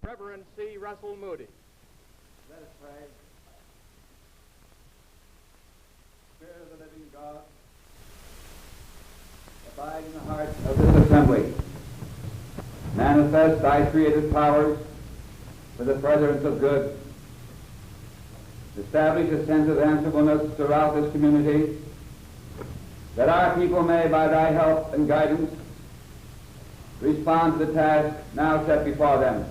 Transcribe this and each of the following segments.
Reverend C. Russell Moody. Let us pray. Spirit of the living God, abide in the heart of this assembly. Manifest thy creative powers for the furtherance of good. Establish a sense of answerableness throughout this community, that our people may, by thy help and guidance, respond to the task now set before them.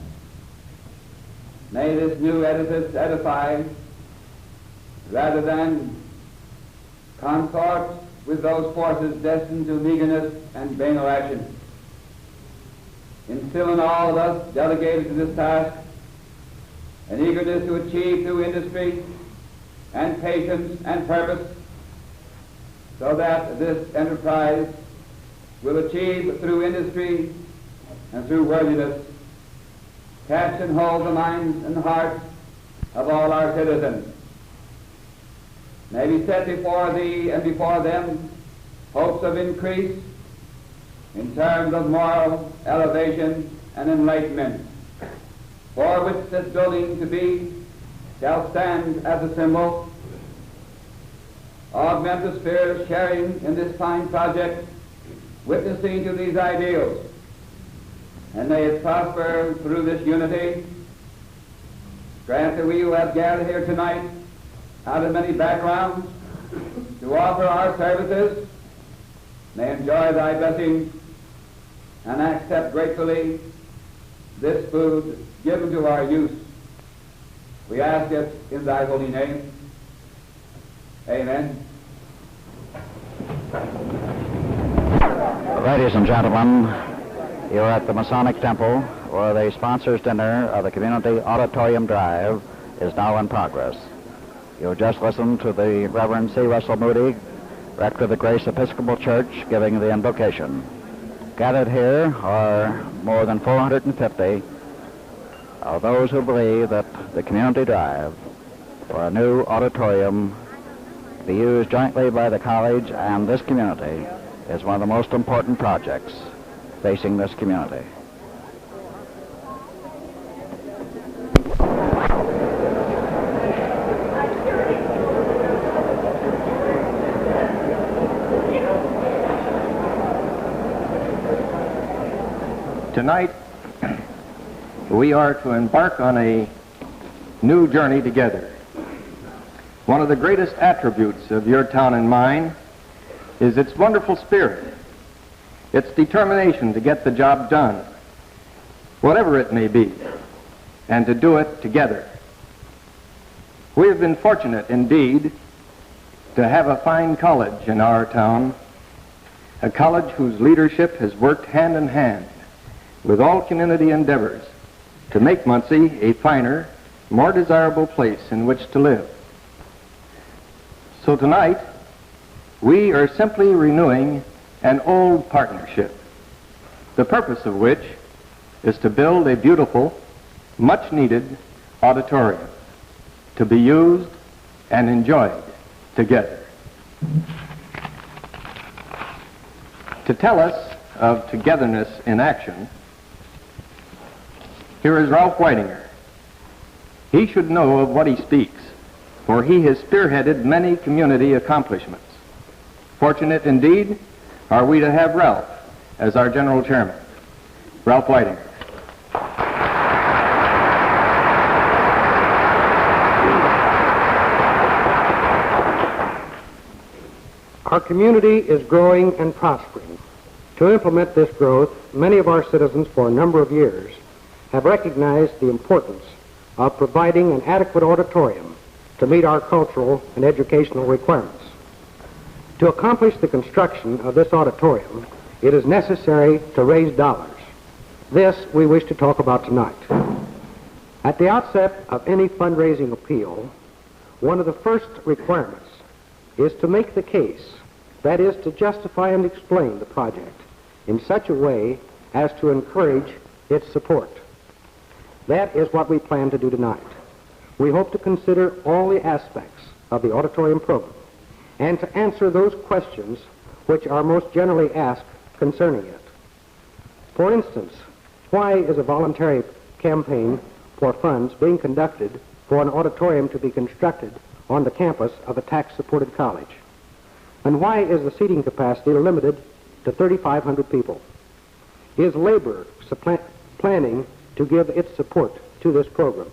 May this new edifice edify rather than consort with those forces destined to meagerness and banal action. Instill in all of us delegated to this task an eagerness to achieve through industry and patience and purpose, so that this enterprise will achieve through industry and through worthiness catch and hold the minds and hearts of all our citizens. May we set before thee and before them hopes of increase in terms of moral elevation and enlightenment, for which this building to be shall stand as a symbol. Augment the spirit of sharing in this fine project, witnessing to these ideals, and may it prosper through this unity. Grant that we who have gathered here tonight out of many backgrounds to offer our services may enjoy thy blessings and accept gratefully this food given to our use. We ask it in thy holy name. Amen. Ladies and gentlemen, you're at the Masonic Temple, where the sponsors' dinner of the Community Auditorium Drive is now in progress. You'll just listen to the Reverend C. Russell Moody, rector of the Grace Episcopal Church, giving the invocation. Gathered here are more than 450 of those who believe that the Community Drive for a new auditorium to be used jointly by the college and this community is one of the most important projects facing this community. Tonight, we are to embark on a new journey together. One of the greatest attributes of your town and mine is its wonderful spirit, its determination to get the job done, whatever it may be, and to do it together. We have been fortunate indeed to have a fine college in our town, a college whose leadership has worked hand in hand with all community endeavors to make Muncie a finer, more desirable place in which to live. So tonight, we are simply renewing an old partnership, the purpose of which is to build a beautiful, much-needed auditorium to be used and enjoyed together. To tell us of togetherness in action, here is Ralph Whitinger. He should know of what he speaks, for he has spearheaded many community accomplishments. Fortunate indeed are we to have Ralph as our general chairman. Ralph Whitinger. Our community is growing and prospering. To implement this growth, many of our citizens for a number of years have recognized the importance of providing an adequate auditorium to meet our cultural and educational requirements. To accomplish the construction of this auditorium, it is necessary to raise dollars. This we wish to talk about tonight. At the outset of any fundraising appeal, one of the first requirements is to make the case, that is, to justify and explain the project in such a way as to encourage its support. That is what we plan to do tonight. We hope to consider all the aspects of the auditorium program and to answer those questions which are most generally asked concerning it. For instance, why is a voluntary campaign for funds being conducted for an auditorium to be constructed on the campus of a tax-supported college? And why is the seating capacity limited to 3,500 people? Is labor planning to give its support to this program?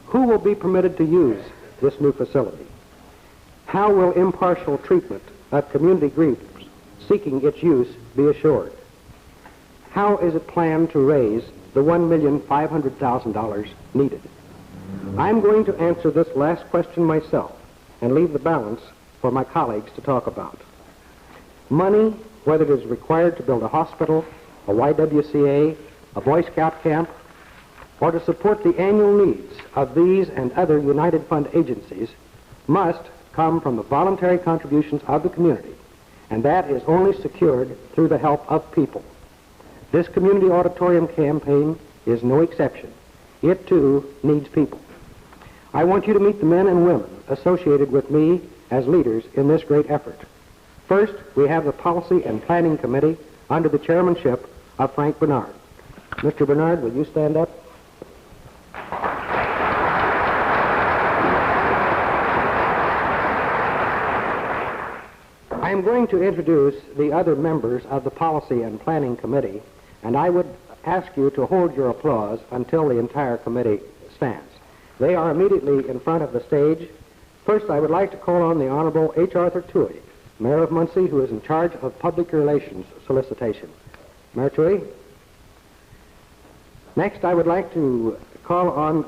Who will be permitted to use this new facility? How will impartial treatment of community groups seeking its use be assured? How is it planned to raise the $1,500,000 needed? I'm going to answer this last question myself and leave the balance for my colleagues to talk about. Money, whether it is required to build a hospital, a YWCA, a Boy Scout camp, or to support the annual needs of these and other United Fund agencies, must come from the voluntary contributions of the community, and that is only secured through the help of people. This community auditorium campaign is no exception. It, too, needs people. I want you to meet the men and women associated with me as leaders in this great effort. First, we have the Policy and Planning Committee under the chairmanship of Frank Bernard. Mr. Bernard, will you stand up? I am going to introduce the other members of the Policy and Planning Committee, and I would ask you to hold your applause until the entire committee stands. They are immediately in front of the stage. First, I would like to call on the Honorable H. Arthur Toohey, Mayor of Muncie, who is in charge of public relations solicitation. Mayor Toohey. Next, I would like to call on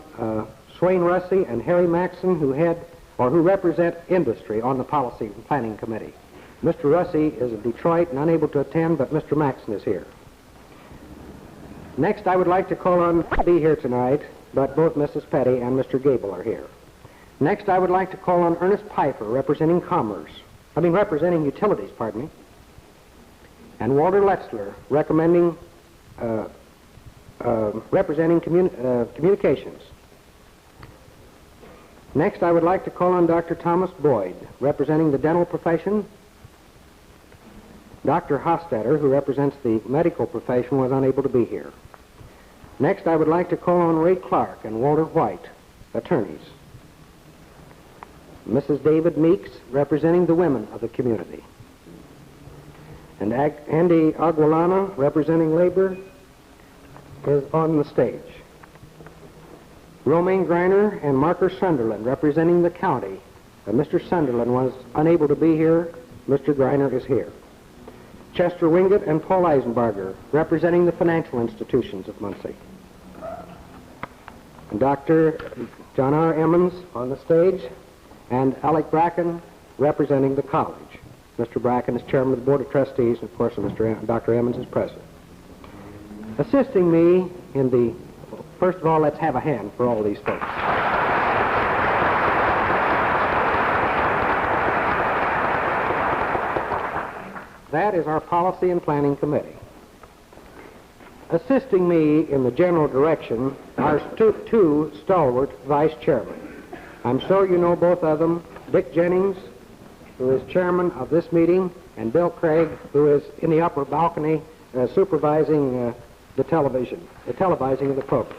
Swain Russey and Harry Maxson, who represent industry on the Policy and Planning Committee. Mr. Russey is of Detroit and unable to attend, but Mr. Maxson is here. Next, I would like to call on be here tonight, but both Mrs. Petty and Mr. Gable are here. Next, I would like to call on Ernest Piper, representing utilities, and Walter Letzler, representing communications. Next, I would like to call on Dr. Thomas Boyd, representing the dental profession. Dr. Hostetter, who represents the medical profession, was unable to be here. Next, I would like to call on Ray Clark and Walter White, attorneys. Mrs. David Meeks, representing the women of the community. And Andy Aguilana, representing labor, is on the stage. Romaine Greiner and Marker Sunderland, representing the county. Mr. Sunderland was unable to be here. Mr. Greiner is here. Chester Wingate and Paul Eisenbarger, representing the financial institutions of Muncie. And Dr. John R. Emens on the stage, and Alec Bracken, representing the college. Mr. Bracken is chairman of the Board of Trustees, and of course Dr. Emens is president. Assisting me in the, first of all, let's have a hand for all these folks. That is our Policy and Planning Committee. Assisting me in the general direction are two stalwart vice chairmen. I'm sure you know both of them, Dick Jennings, who is chairman of this meeting, and Bill Craig, who is in the upper balcony supervising the televising of the program.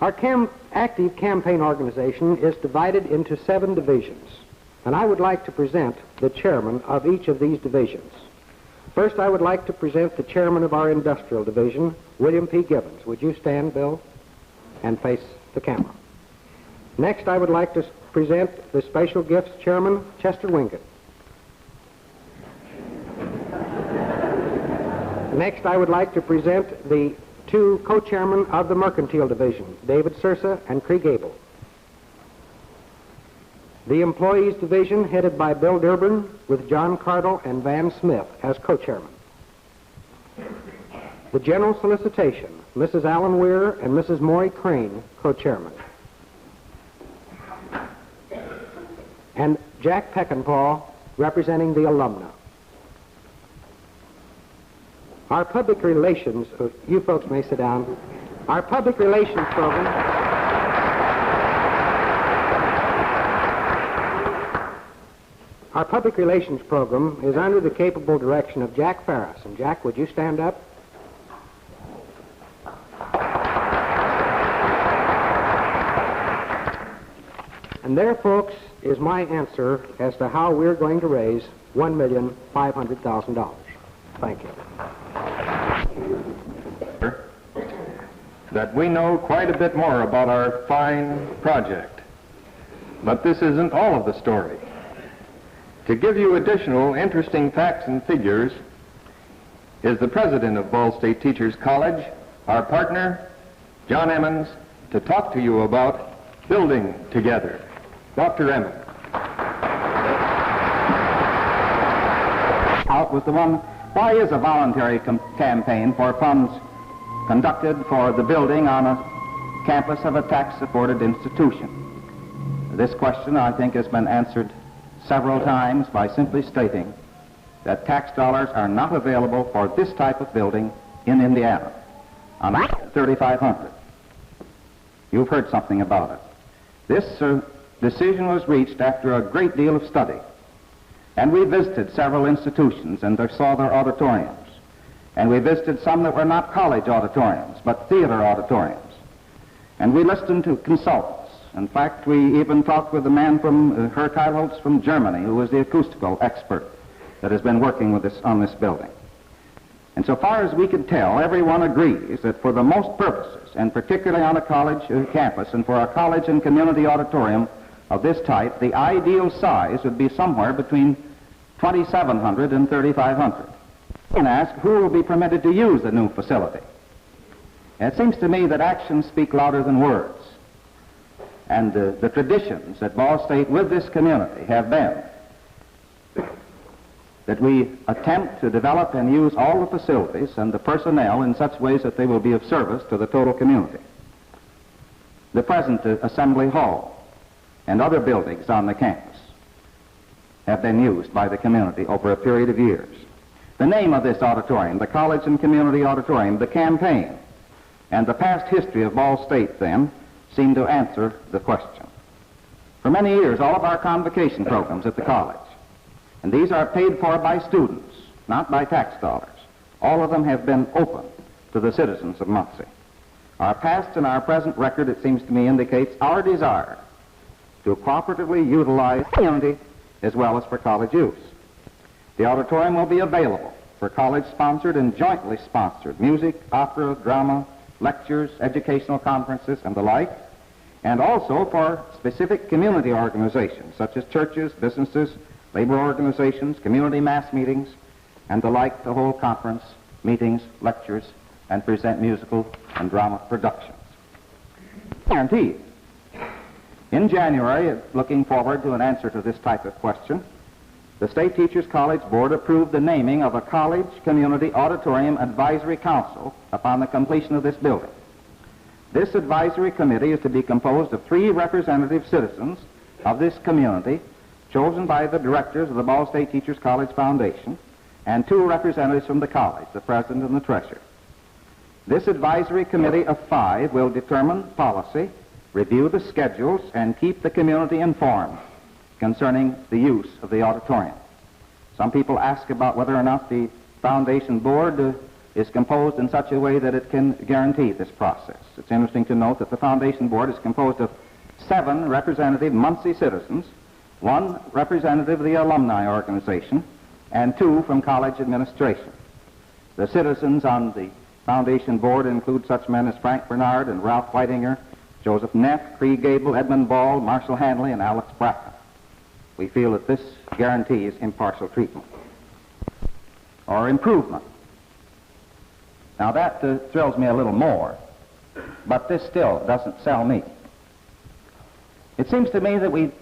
Our active campaign organization is divided into 7 divisions, and I would like to present the chairman of each of these divisions. First, I would like to present the chairman of our industrial division, William P. Gibbons. Would you stand, Bill, and face the camera? Next, I would like to present the special gifts chairman, Chester Wingate. Next, I would like to present the 2 co-chairmen of the mercantile division, David Sursa and Cree Gable. The employees division, headed by Bill Durbin, with John Cardle and Van Smith as co-chairmen. The general solicitation, Mrs. Allen Weir and Mrs. Maury Crane, co-chairmen. And Jack Peckinpah, representing the alumna. Our public relations, you folks may sit down. Our public relations program. Our public relations program is under the capable direction of Jack Farris. And Jack, would you stand up? And there, folks, is my answer as to how we're going to raise $1,500,000. Thank you. That we know quite a bit more about our fine project. But this isn't all of the story. To give you additional interesting facts and figures is the president of Ball State Teachers College, our partner, John Emens, to talk to you about building together. Dr. Emens. Out was the one, why is a voluntary campaign for funds conducted for the building on a campus of a tax-supported institution? This question, I think, has been answered several times by simply stating that tax dollars are not available for this type of building in Indiana on 3,500. You've heard something about it. This decision was reached after a great deal of study, and we visited several institutions and saw their auditoriums, and we visited some that were not college auditoriums but theater auditoriums, and we listened to consultants. In fact, we even talked with a man from Herteilholz from Germany, who was the acoustical expert that has been working with us on this building. And so far as we could tell, everyone agrees that for the most purposes, and particularly on a college campus and for a college and community auditorium of this type, the ideal size would be somewhere between 2,700 and 3,500. And ask who will be permitted to use the new facility. And it seems to me that actions speak louder than words. And the traditions at Ball State with this community have been that we attempt to develop and use all the facilities and the personnel in such ways that they will be of service to the total community. The present Assembly Hall and other buildings on the campus have been used by the community over a period of years. The name of this auditorium, the College and Community Auditorium, the campaign, and the past history of Ball State, then, seem to answer the question. For many years, all of our convocation programs at the college, and these are paid for by students, not by tax dollars, all of them have been open to the citizens of Muncie. Our past and our present record, it seems to me, indicates our desire to cooperatively utilize the community as well as for college use. The auditorium will be available for college-sponsored and jointly sponsored music, opera, drama, lectures, educational conferences, and the like, and also for specific community organizations such as churches, businesses, labor organizations, community mass meetings, and the like, to hold conference, meetings, lectures, and present musical and drama productions. Guaranteed. In January, looking forward to an answer to this type of question, the State Teachers College Board approved the naming of a College Community Auditorium Advisory Council upon the completion of this building. This advisory committee is to be composed of 3 representative citizens of this community chosen by the directors of the Ball State Teachers College Foundation and 2 representatives from the college, the president and the treasurer. This advisory committee of 5 will determine policy, review the schedules, and keep the community informed concerning the use of the auditorium. Some people ask about whether or not the foundation board is composed in such a way that it can guarantee this process. It's interesting to note that the foundation board is composed of 7 representative Muncie citizens, 1 representative of the alumni organization, and 2 from college administration. The citizens on the foundation board include such men as Frank Bernard and Ralph Whitinger, Joseph Neff, Cree Gable, Edmund Ball, Marshall Hanley, and Alex Bracken. We feel that this guarantees impartial treatment or improvement. Now that thrills me a little more, but this still doesn't sell me. It seems to me that we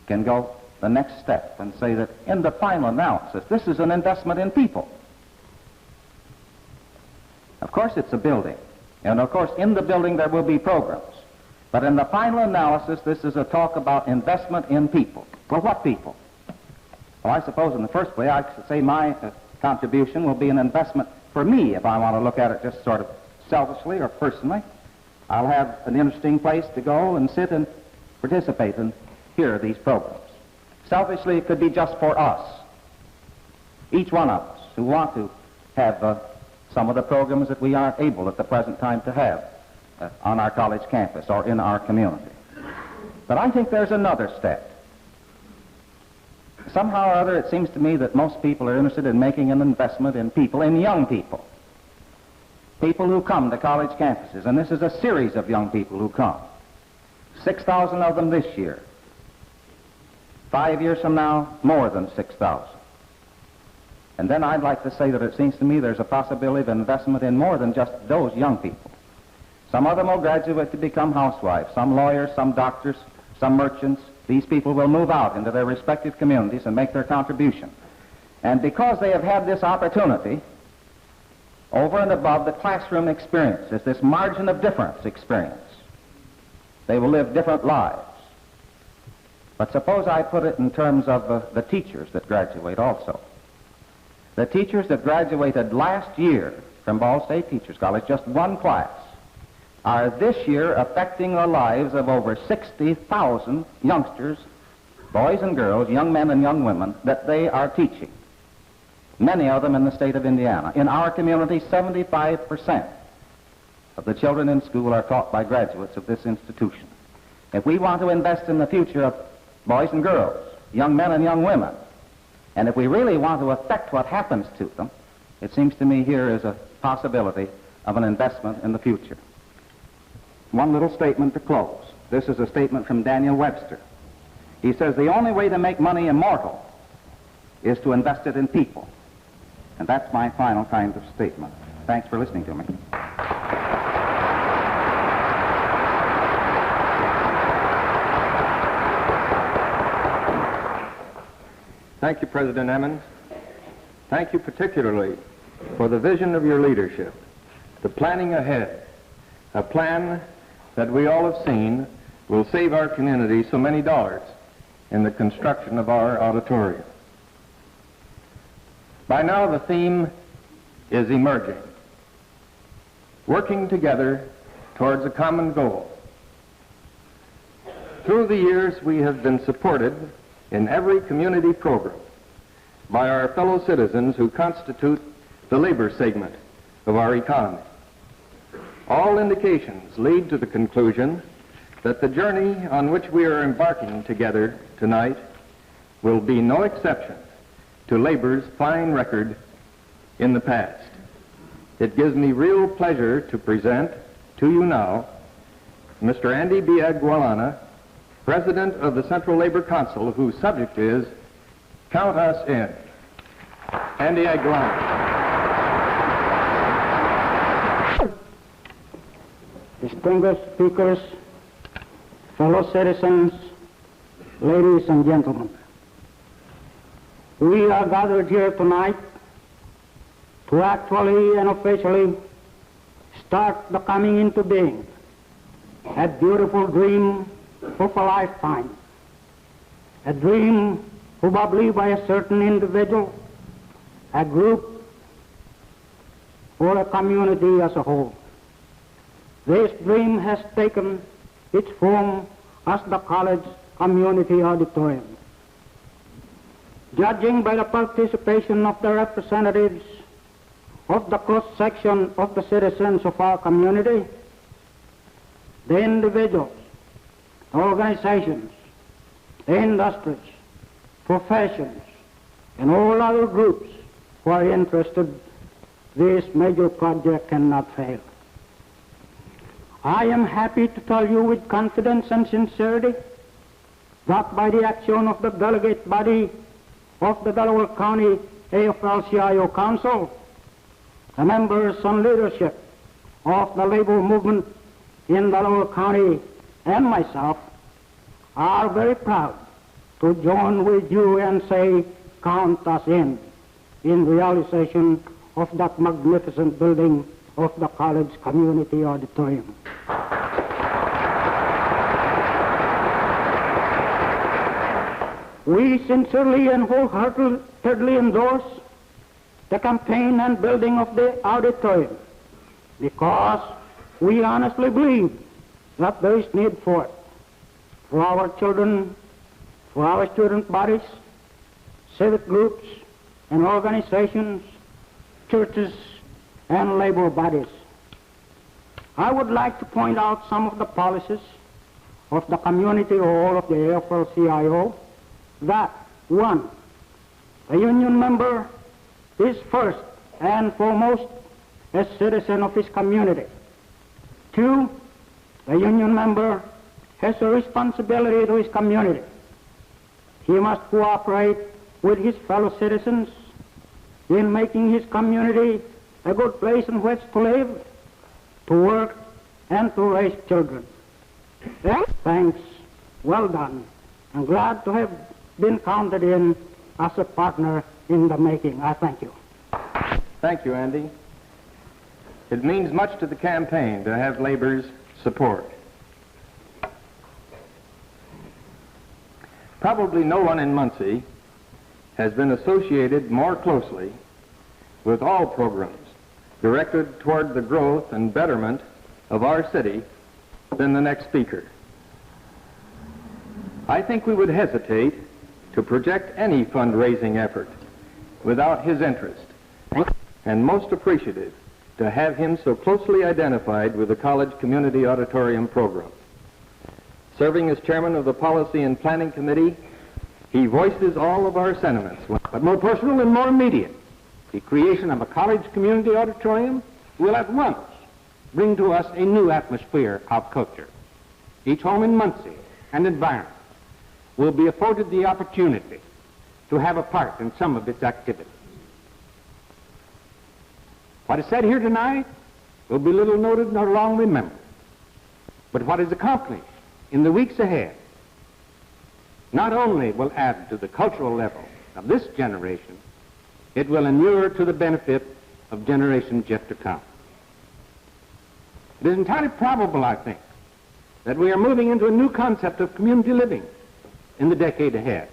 can go the next step and say that in the final analysis, this is an investment in people. Of course, it's a building, and of course, in the building there will be programs. But in the final analysis, this is a talk about investment in people. Well, what people? Well, I suppose in the first place, I could say my contribution will be an investment for me, if I want to look at it just sort of selfishly or personally. I'll have an interesting place to go and sit and participate and hear these programs. Selfishly, it could be just for us, each one of us who want to have some of the programs that we aren't able at the present time to have on our college campus or in our community. But I think there's another step. Somehow or other, it seems to me that most people are interested in making an investment in people, in young people. People who come to college campuses, and this is a series of young people who come. 6,000 of them this year. 5 years from now, more than 6,000. And then I'd like to say that it seems to me there's a possibility of investment in more than just those young people. Some of them will graduate to become housewives, some lawyers, some doctors, some merchants. These people will move out into their respective communities and make their contribution. And because they have had this opportunity, over and above the classroom experience, is this margin of difference experience. They will live different lives. But suppose I put it in terms of the teachers that graduate also. The teachers that graduated last year from Ball State Teachers College, just one class, are this year affecting the lives of over 60,000 youngsters, boys and girls, young men and young women, that they are teaching. Many of them in the state of Indiana. In our community, 75% of the children in school are taught by graduates of this institution. If we want to invest in the future of boys and girls, young men and young women, and if we really want to affect what happens to them, it seems to me here is a possibility of an investment in the future. One little statement to close. This is a statement from Daniel Webster. He says, the only way to make money immortal is to invest it in people. And that's my final kind of statement. Thanks for listening to me. Thank you, President Emens. Thank you particularly for the vision of your leadership, the planning ahead, a plan that we all have seen will save our community so many dollars in the construction of our auditorium. By now, the theme is emerging, working together towards a common goal. Through the years, we have been supported in every community program by our fellow citizens who constitute the labor segment of our economy. All indications lead to the conclusion that the journey on which we are embarking together tonight will be no exception to labor's fine record in the past. It gives me real pleasure to present to you now Mr. Andy Biagualana, President of the Central Labor Council, whose subject is Count Us In. Andy Aguilana. Distinguished speakers, fellow citizens, ladies and gentlemen, we are gathered here tonight to actually and officially start the coming into being, a beautiful dream of a lifetime, a dream probably by a certain individual, a group, or a community as a whole. This dream has taken its form as the college community auditorium. Judging by the participation of the representatives of the cross-section of the citizens of our community, the individuals, organizations, industries, professions, and all other groups who are interested, this major project cannot fail. I am happy to tell you with confidence and sincerity that by the action of the delegate body of the Delaware County AFL-CIO Council, the members and leadership of the labor movement in Delaware County and myself are very proud to join with you and say, count us in realization of that magnificent building of the college community auditorium. We sincerely and wholeheartedly endorse the campaign and building of the auditorium because we honestly believe that there is need for it, for our children, for our student bodies, civic groups and organizations, churches, and labor bodies. I would like to point out some of the policies of the community hall of the AFL-CIO that, 1, a union member is first and foremost a citizen of his community. 2, the union member has a responsibility to his community. He must cooperate with his fellow citizens in making his community a good place in which to live, to work, and to raise children. Thanks. Well done. I'm glad to have been counted in as a partner in the making. I thank you. Thank you, Andy. It means much to the campaign to have labor's support. Probably no one in Muncie has been associated more closely with all programs directed toward the growth and betterment of our city than the next speaker. I think we would hesitate to project any fundraising effort without his interest, and most appreciative to have him so closely identified with the college community auditorium program. Serving as chairman of the Policy and Planning Committee, he voices all of our sentiments. But more personal and more immediate, the creation of a college community auditorium will at once bring to us a new atmosphere of culture. Each home in Muncie and environment will be afforded the opportunity to have a part in some of its activities. What is said here tonight will be little noted nor long remembered, but what is accomplished in the weeks ahead not only will add to the cultural level of this generation, it will inure to the benefit of generations yet to come. It is entirely probable, I think, that we are moving into a new concept of community living in the decade ahead.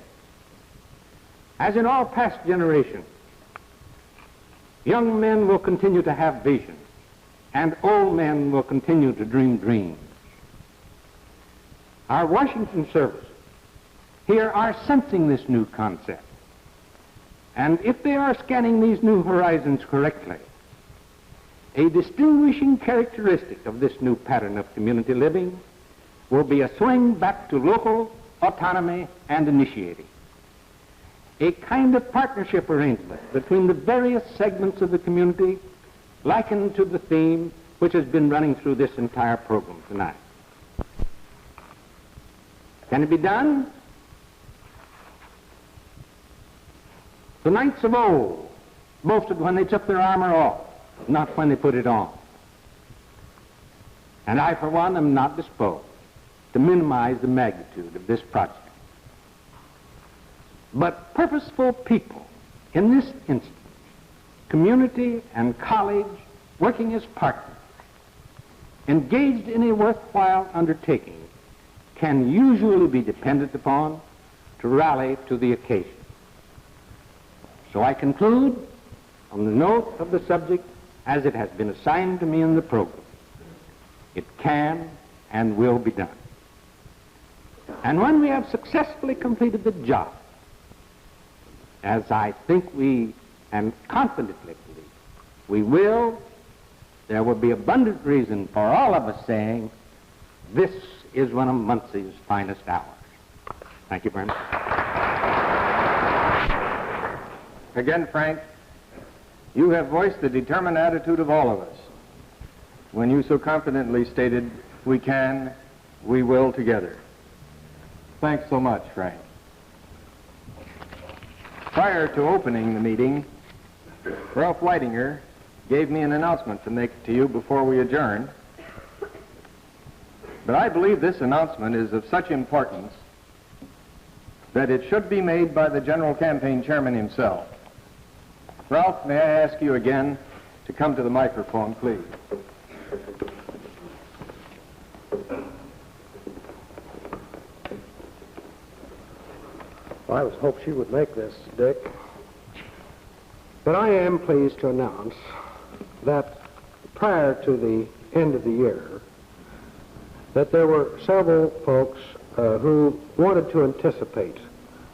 As in all past generations, young men will continue to have visions, and old men will continue to dream dreams. Our Washington services here are sensing this new concept, and if they are scanning these new horizons correctly, a distinguishing characteristic of this new pattern of community living will be a swing back to local autonomy and initiating, a kind of partnership arrangement between the various segments of the community, likened to the theme which has been running through this entire program tonight. Can it be done? The knights of old boasted when they took their armor off, not when they put it on. And I, for one, am not disposed to minimize the magnitude of this project. But purposeful people, in this instance, community and college working as partners, engaged in a worthwhile undertaking, can usually be depended upon to rally to the occasion. So I conclude on the note of the subject as it has been assigned to me in the program. It can and will be done. And when we have successfully completed the job, as I think we and confidently believe we will, there will be abundant reason for all of us saying, this is one of Muncie's finest hours. Thank you very much. Again, Frank, you have voiced the determined attitude of all of us when you so confidently stated, we can, we will together. Thanks so much, Frank. Prior to opening the meeting, Ralph Leidinger gave me an announcement to make to you before we adjourn. But I believe this announcement is of such importance that it should be made by the General Campaign Chairman himself. Ralph, may I ask you again to come to the microphone, please? Well, I was hoped she would make this, Dick. But I am pleased to announce that prior to the end of the year, that there were several folks who wanted to anticipate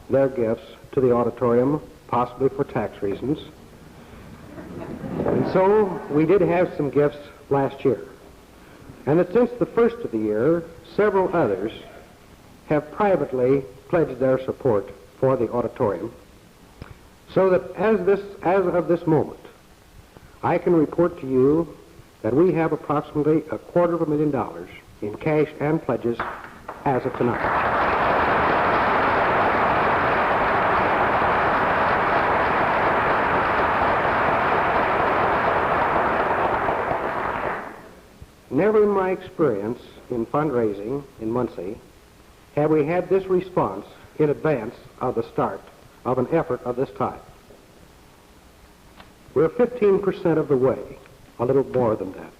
their gifts to the auditorium, possibly for tax reasons. And so we did have some gifts last year. And that since the first of the year, several others have privately pledged their support for the auditorium, so that as of this moment, I can report to you that we have approximately $250,000 in cash and pledges as of tonight. Never in my experience in fundraising in Muncie have we had this response in advance of the start of an effort of this type. We're 15% of the way, a little more than that.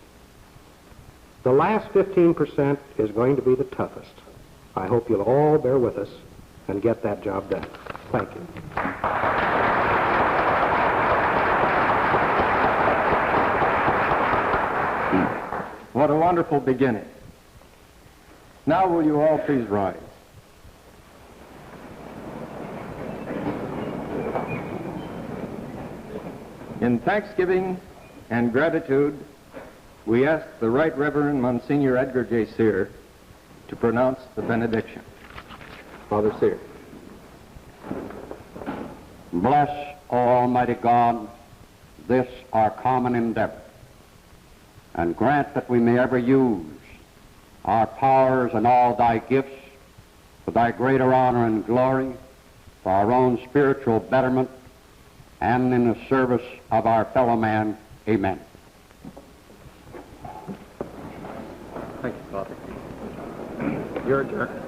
The last 15% is going to be the toughest. I hope you'll all bear with us and get that job done. Thank you. What a wonderful beginning. Now will you all please rise. In thanksgiving and gratitude, we ask the Right Reverend Monsignor Edgar J. Sear to pronounce the benediction. Father Sear. Bless, O Almighty God, this our common endeavor, and grant that we may ever use our powers and all thy gifts for thy greater honor and glory, for our own spiritual betterment, and in the service of our fellow man. Amen. Thank you, Father. You're adjourned.